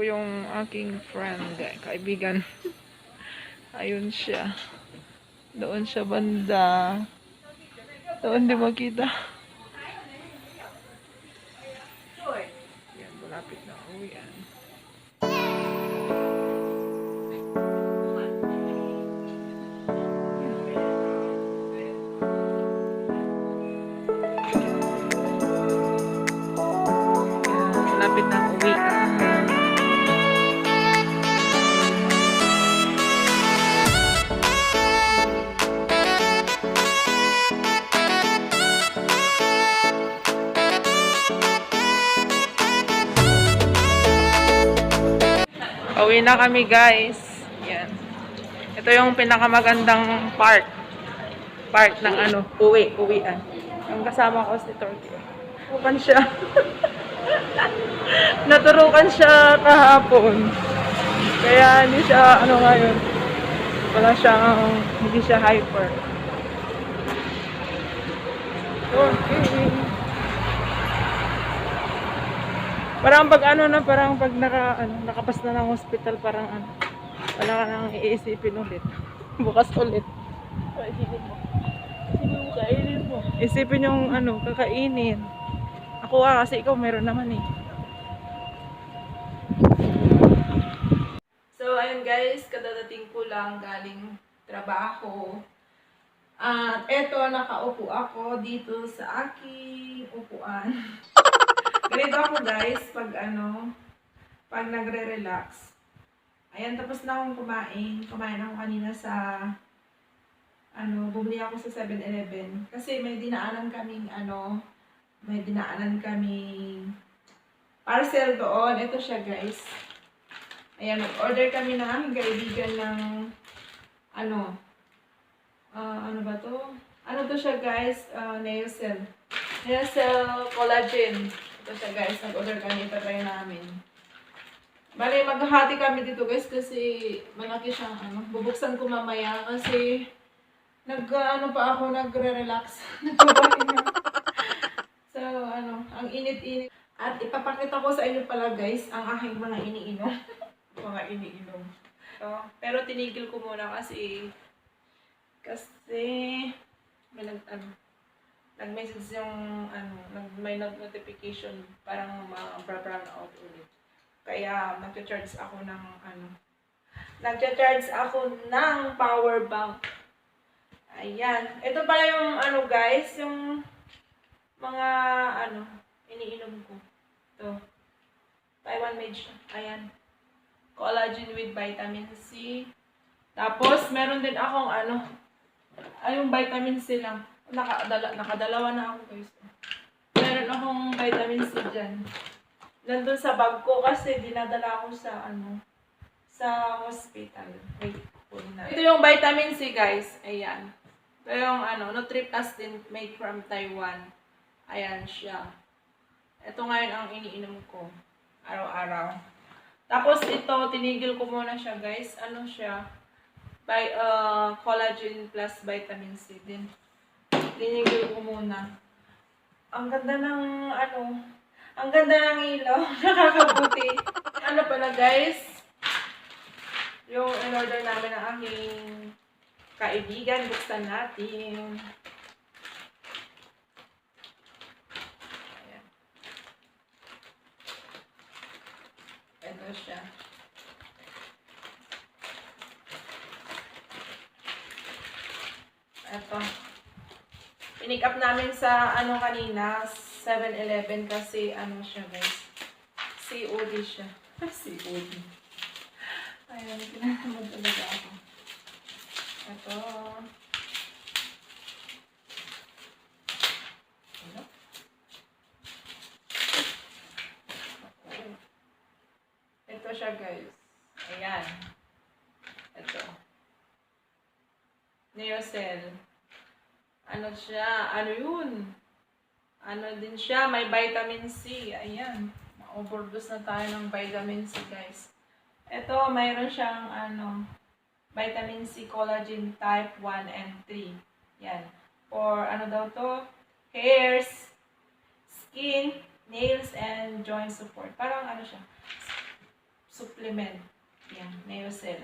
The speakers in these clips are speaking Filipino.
ko yung aking friend, kaibigan. Ayun siya. Doon siya banda. Doon di makita. Yan, malapit na uwian. Malapit na uwian. Uwi na kami, guys. Yan. Ito yung pinakamagandang part. Part ng uwian. Yung kasama ko si Turkey. Turukan siya. Naturukan siya kahapon. Kaya hindi siya, ngayon. Hindi siya hyper. Okay. Parang parang pag nakapas na ng hospital, parang wala ka nang iisipin ulit. Bukas ulit. Isipin mo. Kainin mo. Isipin yung kakainin. Ako kasi ikaw meron naman eh. So, ayun guys, kadadating ko lang galing trabaho. At eto, nakaupo ako dito sa aking upuan. Ganito ako guys, pag nagre-relax. Ayan, tapos na akong kumain. Kumain ako kanina sa, bumili ako sa 7-Eleven. Kasi may dinaanan kaming, parcel doon. Ito siya guys. Ayan, nag-order kami ng aming kaibigan ng, ano ba to? Ano to siya guys? Neocell. Neocell Collagen. Ito siya guys, nag-order kami, itatry namin. Bali, maghahati kami dito guys kasi malaki siyang bubuksan ko mamaya kasi nagre-relax. So, ang init-init. At ipapakita ko sa inyo pala guys, ang aking mga iniinom. So, pero tinigil ko muna kasi may nag-message yung may notification parang brown out ulit. Kaya nagcha-charge ako ng power bank. Ayan. Ito pala yung guys, yung mga iniinom ko. Ito. Taiwan made siya. Ayan. Collagen with vitamin C. Tapos meron din akong yung vitamin C lang. Nakadalawa na ako guys. Meron akong vitamin C dyan. Nandun sa bag ko kasi dinadala ako sa hospital. Wait, ito yung vitamin C guys. Ayan. Ito yung Nutriplastin made from Taiwan. Ayan siya. Ito ngayon ang iniinom ko. Araw-araw. Tapos ito, tinigil ko muna siya guys. Ano siya? Collagen plus vitamin C din. Tinigil ko muna. Ang ganda ng ilaw. Nakakabuti. Pala guys? Yung in-order namin ng aking kaibigan. Buksan natin. Ayan. Ito siya. Ito. Pinick up namin sa kanina, 7-Eleven kasi siya guys. COD siya. COD. Ayan, pinamod talaga ako. Ito. Ito siya guys. Ayan. Ito. Neocell. Din siya, may vitamin C. Ayan. Na-overdose na tayo ng vitamin C, guys. Ito, mayroon siyang, vitamin C collagen type 1 and 3. Yan. For, daw to? Hairs, skin, nails, and joint support. Parang, siya? supplement. Yan, Neocell.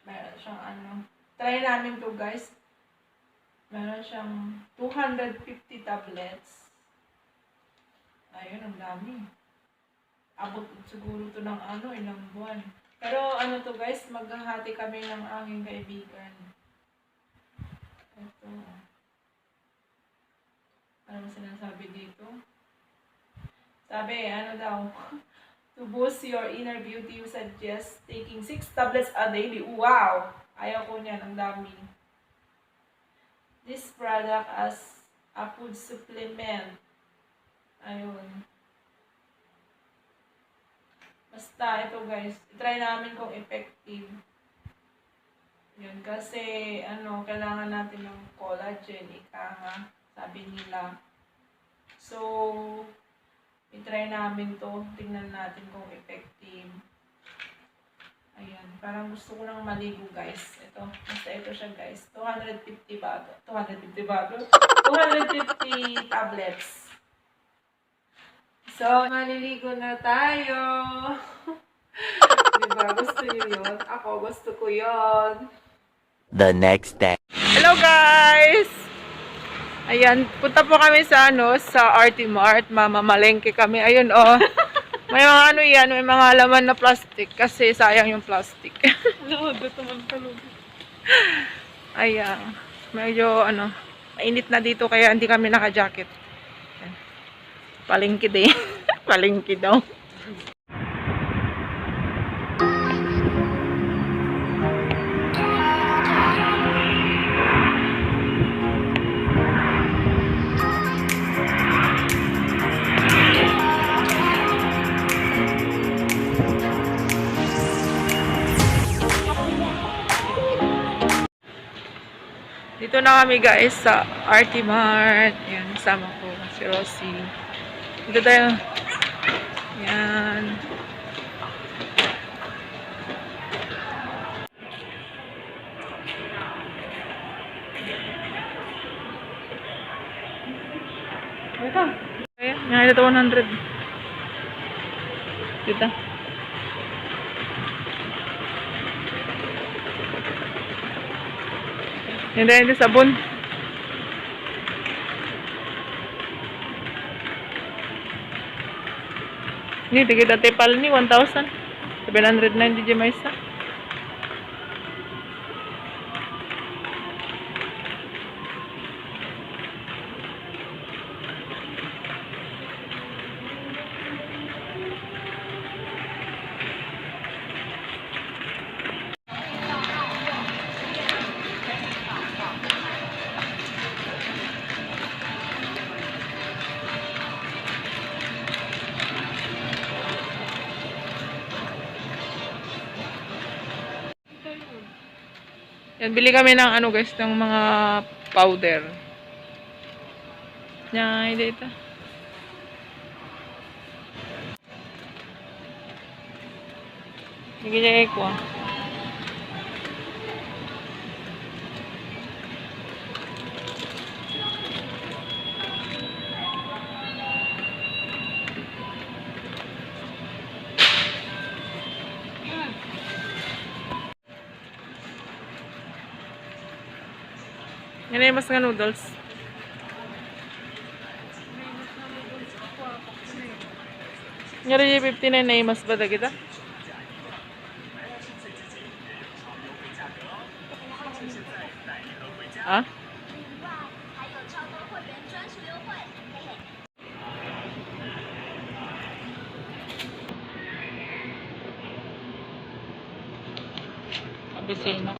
Meron siyang ano. Try namin to guys. Meron siyang 250 tablets. Ayun, ang dami. Abot siguro to ng ano, ilang buwan. Pero ano to guys, maghahati kami ng aking kaibigan. Ito. Ano ba sinasabi dito? Sabi, ano daw, to boost your inner beauty, you suggest taking 6 tablets a daily. Wow! Ayaw ko niyan, ang dami. This product as a food supplement. Ayun. Basta, ito guys, try namin kung effective. Yun, kasi, ano, kailangan natin ng collagen, ika nga, sabi nila. So, i-try namin to. Tingnan natin kung effective. Ayan. Parang gusto ko nang maligo, guys. Ito. Basta ito siya, guys. 250 bago. 250 bago? 250 tablets. So, maliligo na tayo. Diba? Gusto niyo yun? Ako, gusto ko yun. The next day. Hello, guys! Ayan, punta po kami sa sa RT Mart. Mamamalengke kami. Ayun, oh. May mga ano yan, may mga laman na plastic kasi sayang yung plastic. Ayan. Medyo mainit na dito kaya hindi kami naka-jacket. Ayan. Palengke din. Palengke daw. Dito na kami guys sa RT Mart. Yan, kasama ko si Rosie. Dito tayo. Yan. Ito. Ayan, yan ito 100. Dito. Hindi sabon. Ini tigit tepal ni 1,790 di Maisa. Yan, bili kami ng guys, ng mga powder. Yan, dito. Hindi niya ko. Yan ay mas nga noodles. Ngari 59 na mas ba kita? Ah? Abisin na.